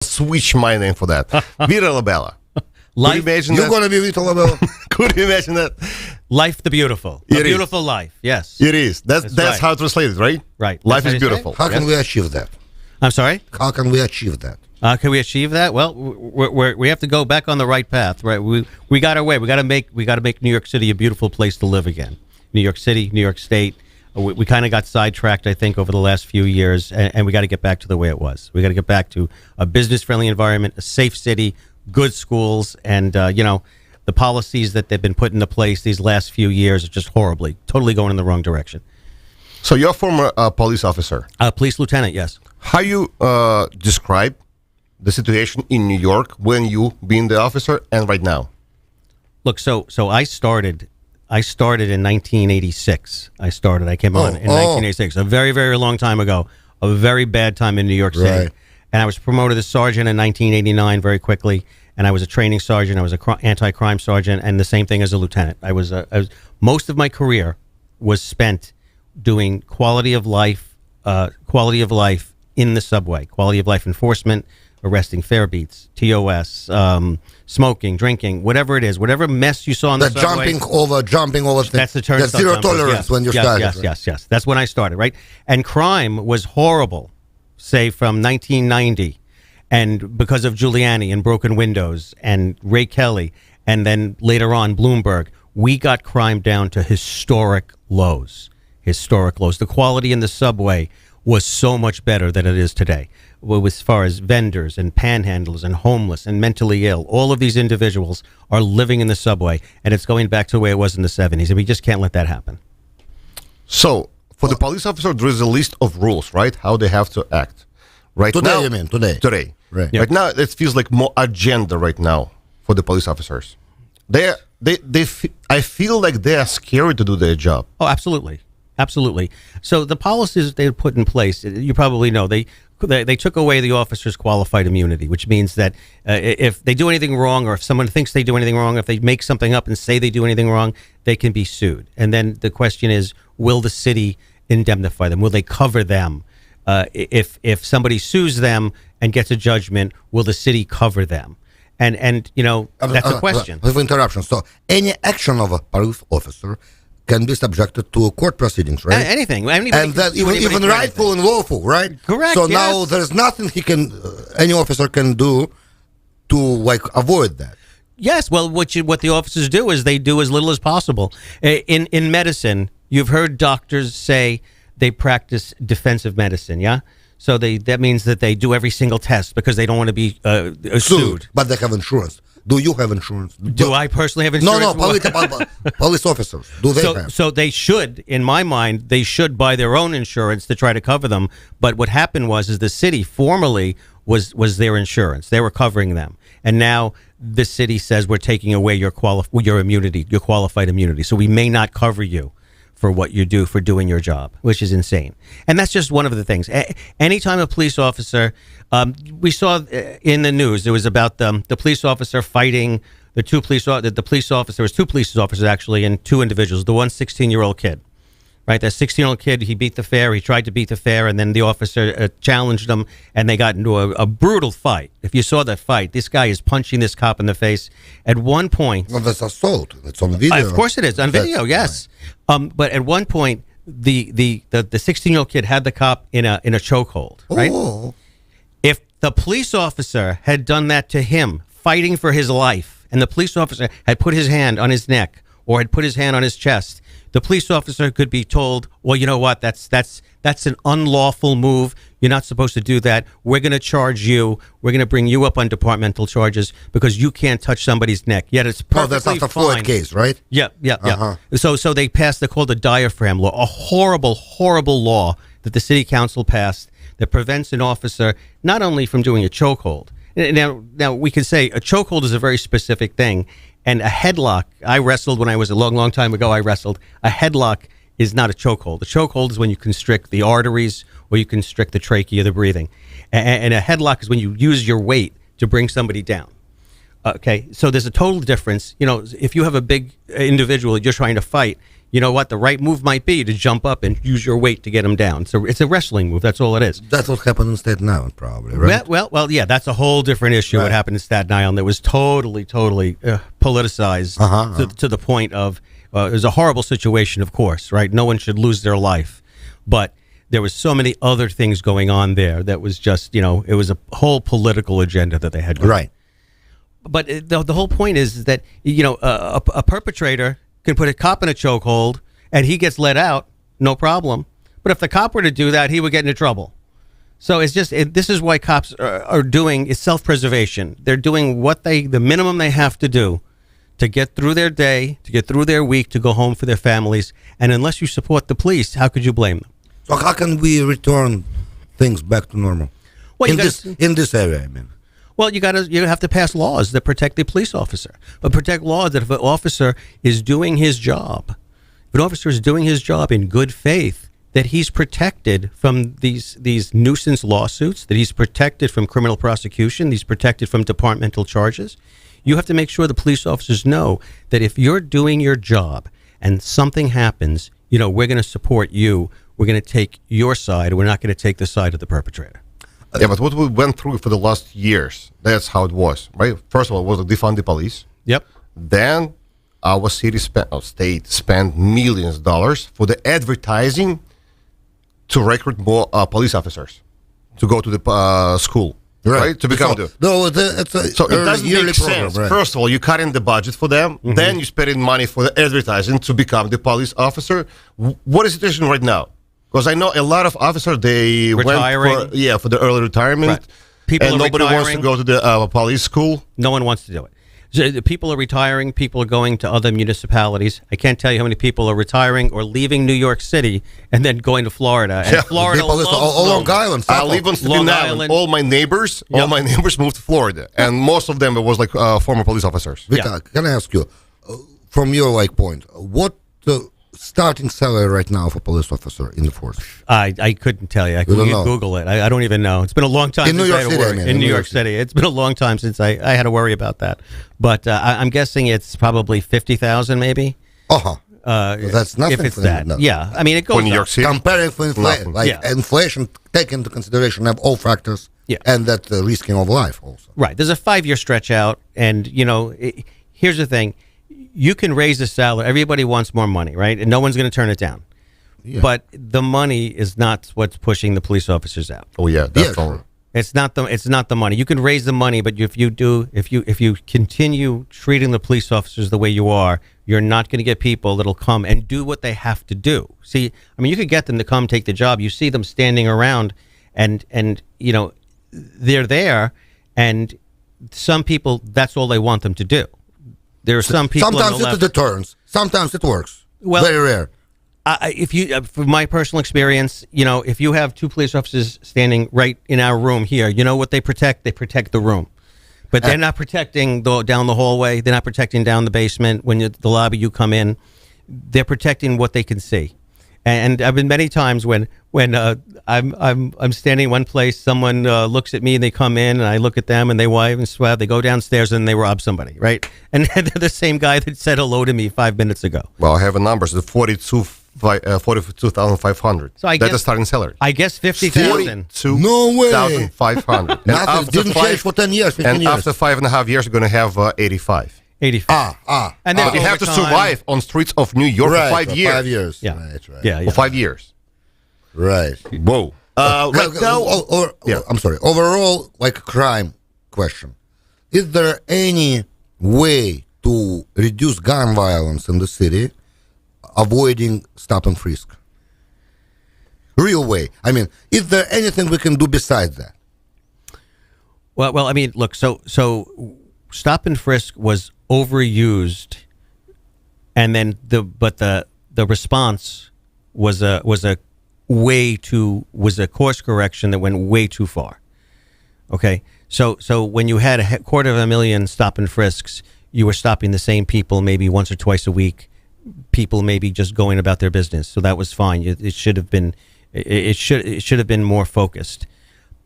switch my name for that. Vito LaBella. Life, Could you imagine You're that? gonna be Vito LaBella. Could you imagine that? Life the beautiful. The beautiful life. Yes. It is. That's right. how to translate it, right? Right. Life That's is how you say beautiful. How can we achieve that? I'm sorry? How can we achieve that? Can we achieve that? Well, we have to go back on the right path, right? We got our way. We got to make New York City a beautiful place to live again. New York City, New York State. We kind of got sidetracked, I think, over the last few years, and we got to get back to the way it was. We got to get back to a business-friendly environment, a safe city, good schools, and the policies that they've been put into place these last few years are just totally going in the wrong direction. So you're a former police officer. Police lieutenant, yes. How you describe the situation in New York when you being the officer and right now? Look, so I started in 1986. I came on in 1986, a very, very long time ago, a very bad time in New York City. Right. And I was promoted as sergeant in 1989 very quickly, and I was a training sergeant. I was a anti-crime sergeant, and the same thing as a lieutenant. I was most of my career was spent doing quality of life in the subway, quality of life enforcement, arresting fare beats, TOS, smoking, drinking, whatever it is, whatever mess you saw on the subway. Jumping over things. That's the turn. That's zero tolerance yes, when you yes, started. Yes, right? yes. That's when I started, right? And crime was horrible, say from 1990, and because of Giuliani and broken windows and Ray Kelly, and then later on Bloomberg, we got crime down to historic lows. The quality in the subway was so much better than it is today. Well, as far as vendors and panhandlers and homeless and mentally ill, all of these individuals are living in the subway, and it's going back to the way it was in the 70s, and we just can't let that happen. So for the police officer, there is a list of rules, right? How they have to act. Right Today, now, you mean, today. Right. Yeah. Right now, it feels like more agenda right now for the police officers. I feel like they are scared to do their job. Oh, absolutely. Absolutely. So the policies they put in place, you probably know, they took away the officer's qualified immunity, which means that if they do anything wrong, or if someone thinks they do anything wrong, if they make something up and say they do anything wrong, they can be sued. And then the question is, will the city indemnify them? Will they cover them? If somebody sues them and gets a judgment, will the city cover them? And that's a question. With interruption. So any action of a police officer can be subjected to court proceedings, right? Anything. And that even rightful and lawful, right? Correct. So yes. now there's nothing any officer can do to avoid that. Yes. Well, what the officers do is they do as little as possible. In medicine, you've heard doctors say they practice defensive medicine. Yeah. So that means that they do every single test because they don't want to be sued. But they have insurance. Do you have insurance? Do I personally have insurance? No, police officers. Do they have? So they should, in my mind, they should buy their own insurance to try to cover them. But what happened was the city formerly was their insurance. They were covering them. And now the city says we're taking away your immunity, your qualified immunity. So we may not cover you for what you do for doing your job, which is insane. And that's just one of the things. Anytime a police officer, we saw in the news, it was about the police officer fighting the police officer. There was two police officers actually, and two individuals. The one 16-year-old kid, right? That 16-year-old kid, he beat the fare. He tried to beat the fare, and then the officer challenged him, and they got into a brutal fight. If you saw that fight, this guy is punching this cop in the face. At one point, Well, that's assault. It's on video. of course it is on video. Yes, but at one point, the 16-year-old kid had the cop in a chokehold. Right. Oh. If the police officer had done that to him, fighting for his life, and the police officer had put his hand on his neck or had put his hand on his chest, the police officer could be told, well, you know what, that's an unlawful move. You're not supposed to do that. We're going to charge you. We're going to bring you up on departmental charges because you can't touch somebody's neck. Yet it's perfectly that's not the fine. Floyd case, right? Yeah. Uh-huh. So they passed, they're called the diaphragm law, a horrible, horrible law that the city council passed that prevents an officer not only from doing a chokehold. Now we can say a chokehold is a very specific thing, and a headlock. I wrestled when I was a long time ago. I wrestled. A headlock is not a chokehold. A chokehold is when you constrict the arteries or you constrict the trachea, the breathing, and a headlock is when you use your weight to bring somebody down. Okay, so there's a total difference. If you have a big individual that you're trying to fight, you know what, the right move might be to jump up and use your weight to get him down. So it's a wrestling move. That's all it is. That's what happened in Staten Island, probably, right? Well, yeah, that's a whole different issue. Right. What happened in Staten Island that was totally politicized to the point of it was a horrible situation, of course, right? No one should lose their life, but there was so many other things going on there that was just, it was a whole political agenda that they had going. Right. But the whole point is that, a perpetrator can put a cop in a chokehold and he gets let out, no problem. But if the cop were to do that, he would get into trouble. So it's just, this is why cops are doing is self-preservation. They're doing the minimum they have to do to get through their day, to get through their week, to go home for their families. And unless you support the police, how could you blame them? So how can we return things back to normal? Well, in this area, I mean. Well, you have to pass laws that protect the police officer, but protect laws that if an officer is doing his job, in good faith, that he's protected from these nuisance lawsuits, that he's protected from criminal prosecution, he's protected from departmental charges. You have to make sure the police officers know that if you're doing your job and something happens, we're going to support you. We're going to take your side. We're not going to take the side of the perpetrator. Yeah, but what we went through for the last years, that's how it was, right? First of all, it was to defund the police. Yep. Then our state spent millions of dollars for the advertising to recruit more police officers to go to the school, right? To become So it doesn't make sense. Right. First of all, you cut in the budget for them, then you spend in money for the advertising to become the police officer. What is the situation right now? Because I know a lot of officers, they retiring. went for the early retirement. Right. People and are nobody wants to retiring. go to the police school. No one wants to do it. So the people are retiring. People are going to other municipalities. I can't tell you how many people are retiring or leaving New York City and then going to Florida. And Florida People loves all them. Long Island. I live on Staten Island. All my neighbors moved to Florida, and most of them it was like former police officers. Vito, can I ask you, from your point, what starting salary right now for police officer in the force? I couldn't tell you. I couldn't Google it. I don't even know. It's been a long time since I had to worry. In New York City. It's been a long time since I had to worry about that. But I'm guessing it's probably 50,000 maybe. That's nothing. If it's that. No. Yeah. I mean, it goes For New York City? Comparing for inflation, inflation, take into consideration of all factors, and that risking of life also. Right. There's a 5-year stretch out, and here's the thing: you can raise the salary. Everybody wants more money, right? And no one's going to turn it down. Yeah. But the money is not what's pushing the police officers out. Oh yeah, definitely. It's not the money. You can raise the money, but if you continue treating the police officers the way you are, you're not going to get people that'll come and do what they have to do. See, I mean, you could get them to come take the job. You see them standing around, and they're there, and some people, that's all they want them to do. There are some people. Sometimes it deterrents. Sometimes it works. Well, very rare. If you, from my personal experience, if you have 2 police officers standing right in our room here, you know what they protect? They protect the room, but they're not protecting down the hallway. They're not protecting down the basement. When the lobby you come in, they're protecting what they can see. And I've been many times when I'm standing in one place, someone looks at me and they come in, and I look at them and they wave and swab. They go downstairs and they rob somebody, right? And they're the same guy that said hello to me 5 minutes ago. Well, I have a number. So 42,500. So that's the starting salary. I guess 50,000. No way. 2,500. Nothing didn't change for 10 years, 15 and years. after 5.5 years, you're going to have 85. 85. And then but you have to survive on streets of New York for 5 years. 5 years. Yeah. Right. Yeah. For 5 years. Right. Whoa. Right now, I'm sorry. Overall, like a crime question. Is there any way to reduce gun violence in the city, avoiding stop and frisk? Real way. I mean, is there anything we can do besides that? Well, I mean, look. So stop and frisk was overused, and then the response was a course correction that went way too far. Okay, so when you had 250,000 stop and frisks, you were stopping the same people maybe once or twice a week. People maybe just going about their business, so that was fine. It should have been more focused.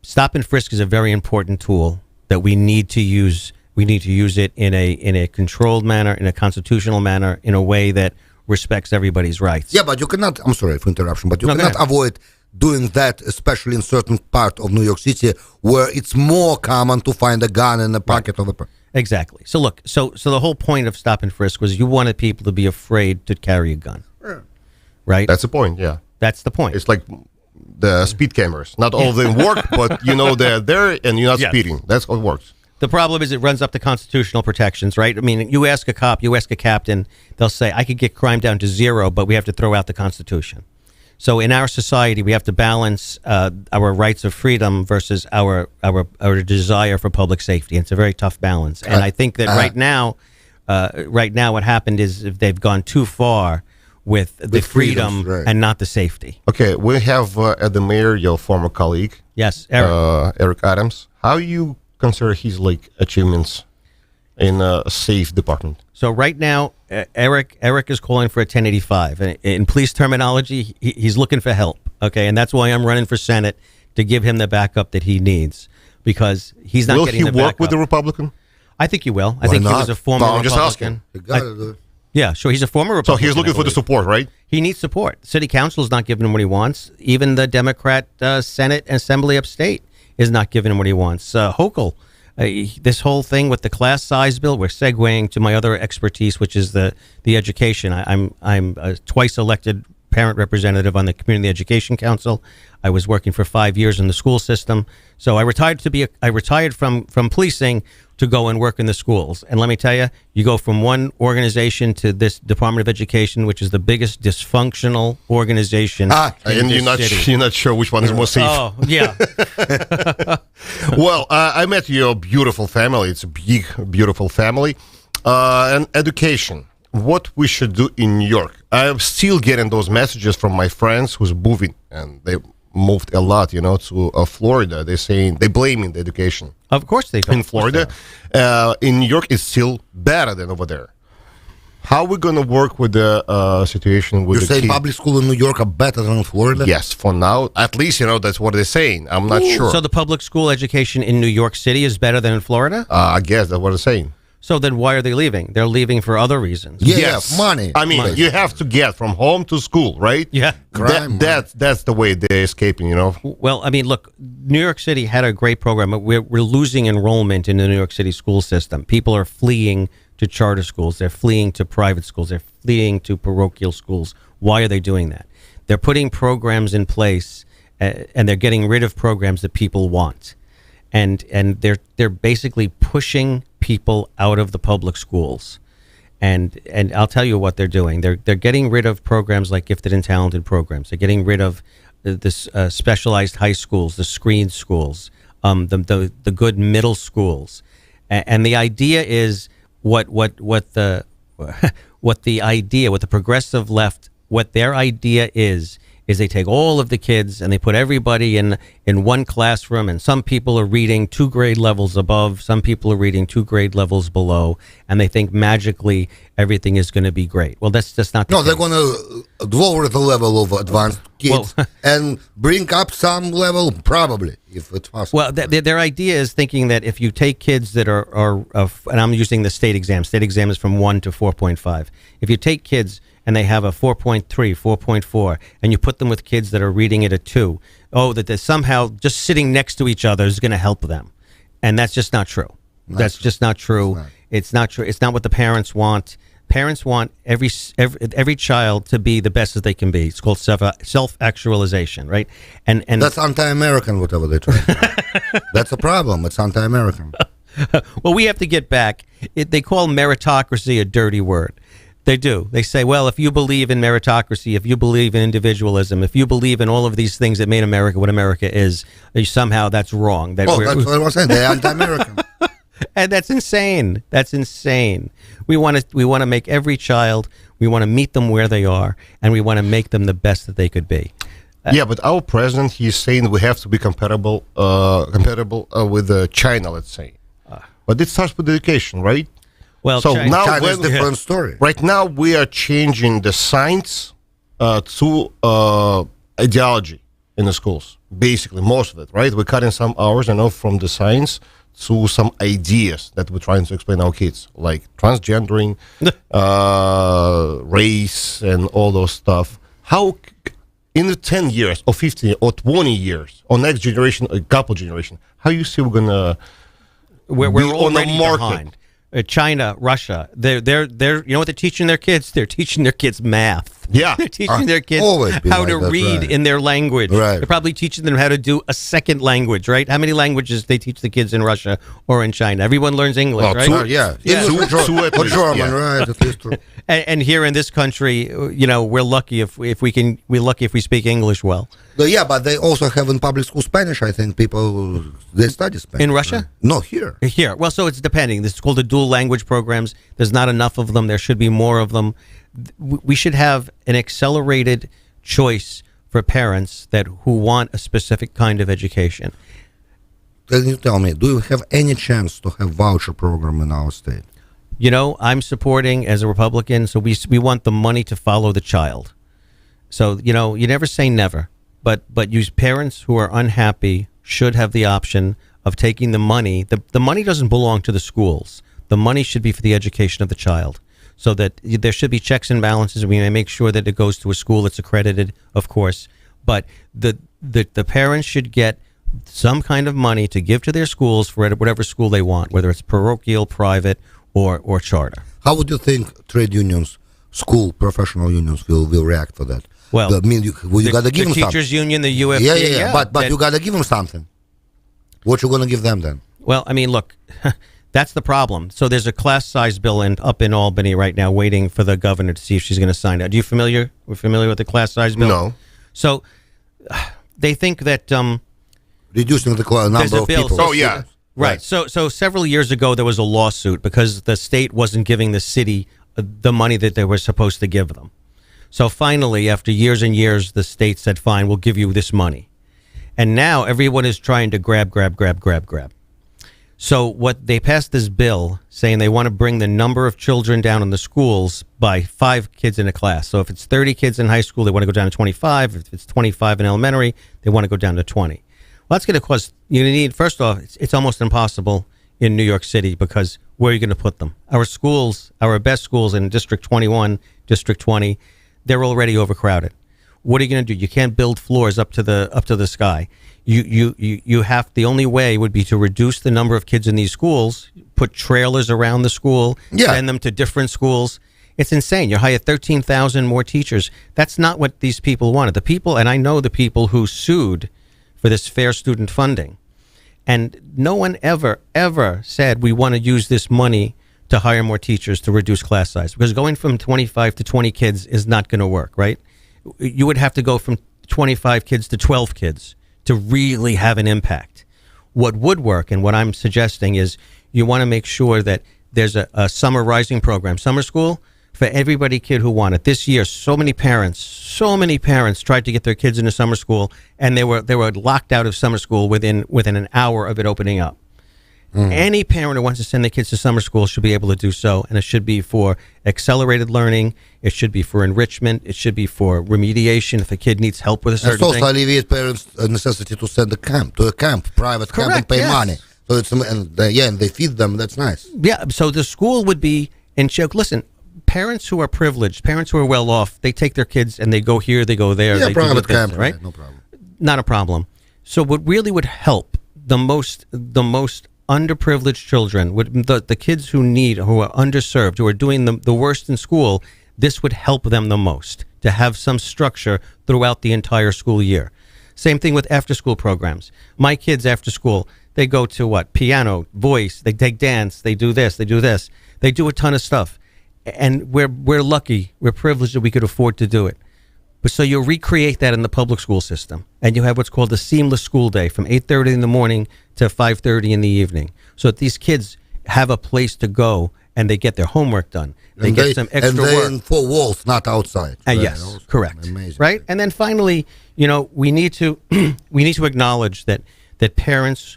Stop and frisk is a very important tool that we need to use. We need to use it in a controlled manner, in a constitutional manner, in a way that respects everybody's rights. Yeah, but you cannot. I'm sorry for interruption, but you No, go cannot ahead. avoid doing that, especially in certain part of New York City where it's more common to find a gun in the pocket of a person. Exactly. So look, so the whole point of stop and frisk was you wanted people to be afraid to carry a gun, right? That's the point. Yeah, That's the point. it's like the speed cameras. Not all of them work, but you know they're there and you're not Yes. speeding. That's how it works. The problem is it runs up to constitutional protections, right? I mean, you ask a cop, you ask a captain, they'll say, I could get crime down to 0, but we have to throw out the Constitution. So in our society, we have to balance our rights of freedom versus our desire for public safety. And it's a very tough balance. And I think that right now, what happened is if they've gone too far with the freedom freedoms, right. and not the safety. Okay, we have at the mayor your former colleague, Yes, Eric. Eric Adams. How you consider his like achievements in a safe department? So right now, Eric is calling for a 1085. And in police terminology, he's looking for help. Okay, and that's why I'm running for Senate to give him the backup that he needs because he's not Will getting he the backup. work with the Republican? I think he will. I Why think he not? was a former No, I'm just Republican. You gotta do it. Yeah, sure. He's a former So Republican. he's looking I for the believe. support, right? He needs support. City Council is not giving him what he wants. Even the Democrat Senate and Assembly upstate is not giving him what he wants. Hochul, this whole thing with the class size bill, we're segueing to my other expertise, which is the education. I'm a twice elected parent representative on the Community Education Council. I was working for 5 years in the school system. So I retired from policing to go and work in the schools. And let me tell you, you go from one organization to this Department of Education, which is the biggest dysfunctional organization in And this you're city. not sure which one is more safe. Oh, yeah. Well, I met your beautiful family. It's a big, beautiful family. And education. What we should do in New York. I'm still getting those messages from my friends who's moving, and they moved a lot, to Florida. They're blaming the education Of course they in Florida. In New York, it's still better than over there. How are we going to work with the situation with You the say kid- public school in New York are better than in Florida? Yes, for now, at least that's what they're saying. I'm not sure. So the public school education in New York City is better than in Florida? I guess that's what they're saying. So then why are they leaving? They're leaving for other reasons. Yeah, money. I mean, you have to get from home to school, right? Yeah. Crime, That's the way they're escaping. Well, I mean, look, New York City had a great program. But we're losing enrollment in the New York City school system. People are fleeing to charter schools. They're fleeing to private schools. They're fleeing to parochial schools. Why are they doing that? They're putting programs in place, and they're getting rid of programs that people want, and they're basically pushing people out of the public schools. And I'll tell you what they're doing. They're getting rid of programs like gifted and talented programs. They're getting rid of this specialized high schools, the screen schools, the good middle schools. And the idea is what the progressive left, what their idea is they take all of the kids and they put everybody in one classroom, and some people are reading 2 grade levels above, some people are reading 2 grade levels below, and they think magically everything is going to be great. Well, that's just not the No, they're case. going to lower the level of advanced kids Well- and bring up some level, probably, if it's possible. Well, their idea is thinking that if you take kids that are and I'm using the state exam. State exam is from 1 to 4.5. If you take kids and they have a 4.3, 4.4, and you put them with kids that are reading it at 2, that they're somehow just sitting next to each other is going to help them. And that's just not true. That's just not true. It's not true. It's not what the parents want. Parents want every child to be the best as they can be. It's called self-actualization, right? And That's anti-American, whatever they try. That's a problem. It's anti-American. well, we have to get back. They call meritocracy a dirty word. They do. They say, well, if you believe in meritocracy, if you believe in individualism, if you believe in all of these things that made America what America is, somehow that's wrong. Well, that's what I was saying. They're anti-American. And that's insane. That's insane. We want to make every child. We want to meet them where they are, and we want to make them the best that they could be. Yeah, but our president, he's saying we have to be compatible with China, let's say. But it starts with education, right? Well, So China- now China's when- different story. Right now, we are changing the science to ideology in the schools. Basically, most of it, right? We're cutting some hours, from the science to some ideas that we're trying to explain our kids, like transgendering, race, and all those stuff. How in the 10 years or 15 or 20 years or next generation, a couple generation, how you see we're gonna we're be on the already market? behind. China, Russia, they're you know what they're teaching their kids? They're teaching their kids math. Yeah. They're teaching their kids Always been how like to that, read right. in their language. Right. They're probably teaching them how to do a second language, right? How many languages they teach the kids in Russia or in China? Everyone learns English, Well, right? English two at or least, German, yeah. right? At least two. And here in this country, you know, we're lucky if we speak English well. But they also have in public school Spanish. I think people they study Spanish In Russia? right? No, here. Here, well, so it's depending. This is called the dual language programs. There's not enough of them. There should be more of them. We should have an accelerated choice for parents who want a specific kind of education. Can you tell me, do you have any chance to have voucher program in our state? You know, I'm supporting as a Republican, so we want the money to follow the child. So, you know, you never say never, but you parents who are unhappy should have the option of taking the money. The money doesn't belong to the schools. The money should be for the education of the child, so that there should be checks and balances. We may make sure that it goes to a school that's accredited, of course, but the parents should get some kind of money to give to their schools for whatever school they want, whether it's parochial, private, or charter. How would you think trade unions, school professional unions will react for that? Well, I mean, you got to give the them teachers something. union, the UFT. Yeah. But you got to give them something. What you going to give them then? Well, I mean, look, that's the problem. So there's a class size bill up in Albany right now, waiting for the governor to see if she's going to sign it. We're familiar with the class size bill? No. So they think that Reducing the there's number a of bill. people. Oh, yeah. Right. So several years ago, there was a lawsuit because the state wasn't giving the city the money that they were supposed to give them. So finally, after years and years, the state said, fine, we'll give you this money. And now everyone is trying to grab. So what they passed this bill saying they want to bring the number of children down in the schools by 5 kids in a class. So if it's 30 kids in high school, they want to go down to 25. If it's 25 in elementary, they want to go down to 20. Well, that's going to cost, first off, it's almost impossible in New York City because where are you going to put them? Our schools, our best schools in District 21, District 20, they're already overcrowded. What are you going to do? You can't build floors up to the sky. You have, the only way would be to reduce the number of kids in these schools, put trailers around the school, send them to different schools. It's insane. You hire 13,000 more teachers. That's not what these people wanted. The people, and I know the people who sued for this fair student funding, and no one ever said we want to use this money to hire more teachers to reduce class size, because going from 25 to 20 kids is not going to work, right? You would have to go from 25 kids to 12 kids to really have an impact. What would work, and what I'm suggesting, is you want to make sure that there's a summer rising program, summer school, for everybody kid who wanted. This year, so many parents tried to get their kids into summer school, and they were locked out of summer school within an hour of it opening up. Any parent who wants to send their kids to summer school should be able to do so, and it should be for accelerated learning. It should be for enrichment. It should be for remediation if a kid needs help with a certain It's also thing. alleviate parents' necessity to send to a camp, private camp, and Correct, pay yes. money. So it's and they feed them. That's nice. Yeah, so the school would be in check. Listen, parents who are privileged, parents who are well off, they take their kids and they go here, they go there. Yeah, they private do this, camp, right? No problem. Not a problem. So what really would help the most underprivileged children, the kids who are underserved, who are doing the worst in school, this would help them the most, to have some structure throughout the entire school year. Same thing with after-school programs. My kids after school, they go to what? Piano, voice, they take dance, they do this, they do this. They do a ton of stuff. And we're lucky, we're privileged that we could afford to do it. But so you recreate that in the public school system, and you have what's called a seamless school day from 8:30 in the morning to 5:30 in the evening, so that these kids have a place to go and they get their homework done. They get some extra and they're work. in 4 walls, not outside. Right, Yes, also. correct. Amazing. Right, and then finally, we need to acknowledge that parents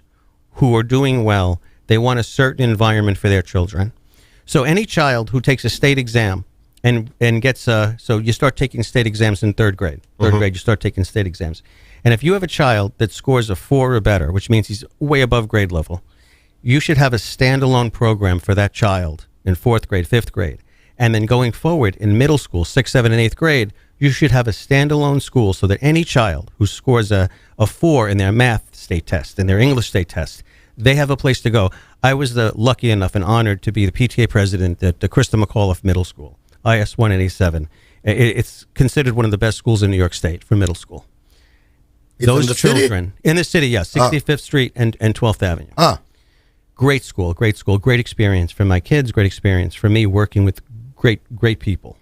who are doing well, they want a certain environment for their children. So any child who takes a state exam and gets so you start taking state exams in third grade. Third grade, you start taking state exams. And if you have a child that scores a 4 or better, which means he's way above grade level, you should have a standalone program for that child in 4th grade, 5th grade. And then going forward in middle school, 6th, 7th, and 8th grade, you should have a standalone school so that any child who scores a 4 in their math state test, in their English state test, they have a place to go. I was lucky enough and honored to be the PTA president at the Krista McAuliffe Middle School, IS 187. It's considered one of the best schools in New York State for middle school. Those in the children city? in the city, yes, 65th Street and 12th Avenue. Great school, great experience for my kids, great experience for me working with great people.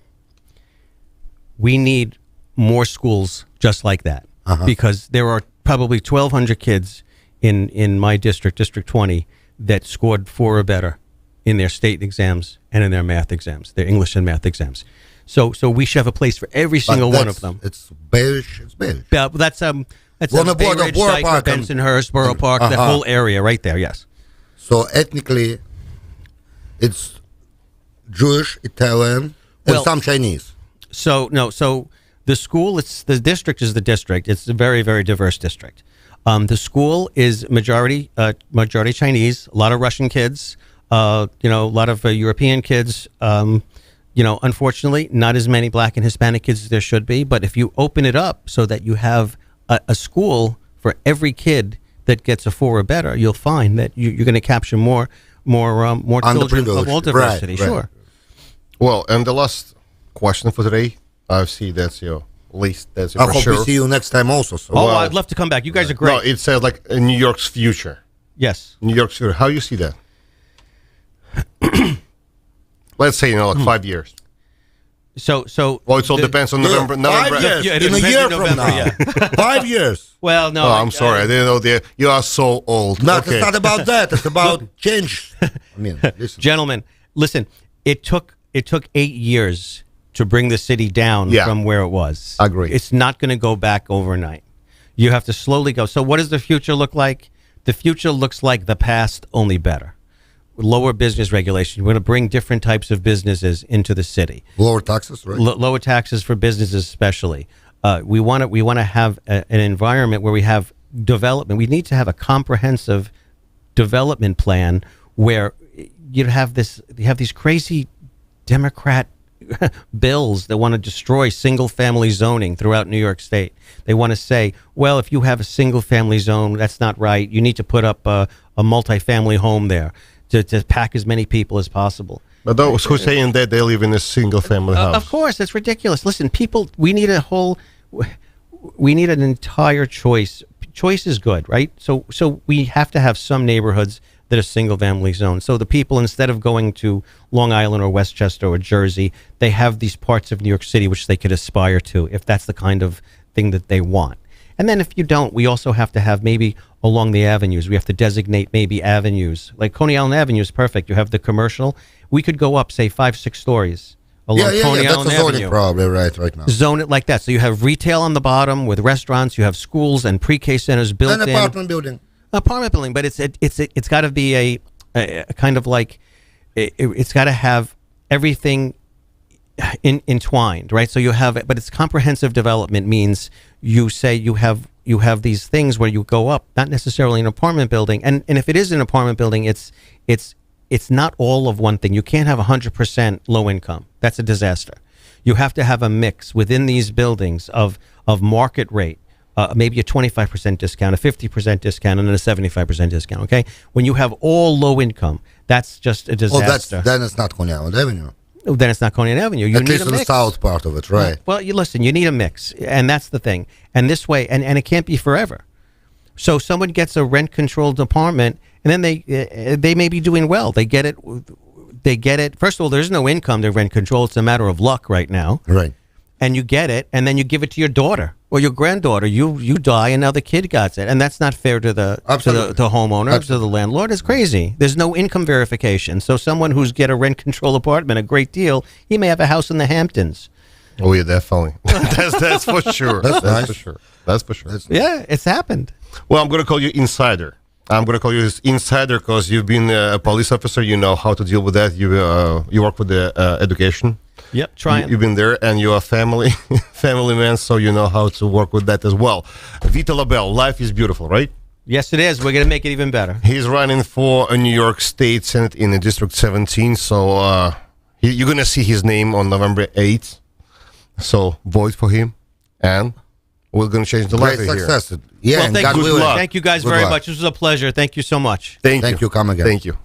We need more schools just like that because there are probably 1,200 kids in my district, District 20, that scored 4 or better in their state exams and in their math exams, their English and math exams. So we should have a place for every single one of them. It's bearish. Yeah, but that's on the Bay border of Ridge, Borough Dyke, Park and- Bensonhurst, Borough Park, that whole area right there. Yes. So ethnically, it's Jewish, Italian, and Well- some Chinese. So the school, the district is the district. It's a very, very diverse district. The school is majority Chinese, a lot of Russian kids, a lot of European kids. Unfortunately, not as many Black and Hispanic kids as there should be. But if you open it up so that you have a school for every kid that gets a 4 or better, you'll find that you're going to capture more children of all diversity. Right. Sure. Well, and the last question for today. I see that's your list. That's your I hope brochure. we see you next time also. So. Oh, I'd love to come back. You guys are great. No, it says like New York's future. Yes. New York's future. How you see that? Let's say, like 5 years. So Well, it all depends on November. 5 years. Yeah, it in a depends year in from November, now. 5 years. Well, no. Oh, I'm sorry. I didn't know you are so old. No, Okay. it's not about that. It's about change. I mean, listen. Gentlemen, listen. It took 8 years to bring the city down Yeah. from where it was. Agree. It's not going to go back overnight. You have to slowly go. So what does the future look like? The future looks like the past, only better. Lower business regulation. We're going to bring different types of businesses into the city. Lower taxes, right? Lower taxes for businesses, especially. We want to have an environment where we have development. We need to have a comprehensive development plan where you have these crazy Democrat bills that want to destroy single-family zoning throughout New York State. They want to say, well, if you have a single-family zone, that's not right. You need to put up a multi-family home there to pack as many people as possible. But those who saying that they live in a single family house. Of course, that's ridiculous. Listen, people, we need an entire choice. Choice is good, right? So we have to have some neighborhoods that are single family zones. So the people, instead of going to Long Island or Westchester or Jersey, they have these parts of New York City which they could aspire to if that's the kind of thing that they want. And then if you don't, we also have to have maybe along the avenues, we have to designate maybe avenues. Like Coney Island Avenue is perfect. You have the commercial. We could go up, say, 5-6 stories along Coney That's Island a zoning Avenue. probably right now. Zone it like that. So you have retail on the bottom with restaurants. You have schools and pre-K centers built An in. apartment building. Apartment building, but it's got to be a kind of like it's got to have everything entwined, right? So you have, but it's comprehensive development means you say you have these things where you go up, not necessarily an apartment building, and if it is an apartment building, it's not all of one thing. You can't have 100% low income. That's a disaster. You have to have a mix within these buildings of market rate. Maybe a 25% discount, a 50% discount, and then a 75% discount, okay? When you have all low income, that's just a disaster. Then it's not Coney Island Avenue. Then it's not Coney Island Avenue. You At need least a in the mix. south part of it, right? Well, you need a mix, and that's the thing. And this way, and it can't be forever. So someone gets a rent-controlled apartment, and then they may be doing well. They get it. First of all, there's no income to rent control. It's a matter of luck right now. Right. And you get it, and then you give it to your daughter or your granddaughter. You die, and now the kid got it, and that's not fair to the homeowner, to the landlord. It's crazy. There's no income verification. So someone who's get a rent control apartment, a great deal, he may have a house in the Hamptons. Oh yeah, definitely. that's for sure. That's nice. for sure. That's for sure. Yeah, it's happened. Well, I'm going to call you insider. I'm going to call you insider because you've been a police officer. You know how to deal with that. You work with the education. Yep, trying. You've been there, and you're a family man, so you know how to work with that as well. Vito, LaBella, life is beautiful, right? Yes, it is. We're going to make it even better. He's running for a New York State Senate in District 17. So you're going to see his name on November 8th. So vote for him. And we're going to change the Great life here. success. Yeah, Well, and thank God you, willing. luck. thank you guys Good very luck. much. This was a pleasure. Thank you so much. Thank Thank you. Come again. Thank you.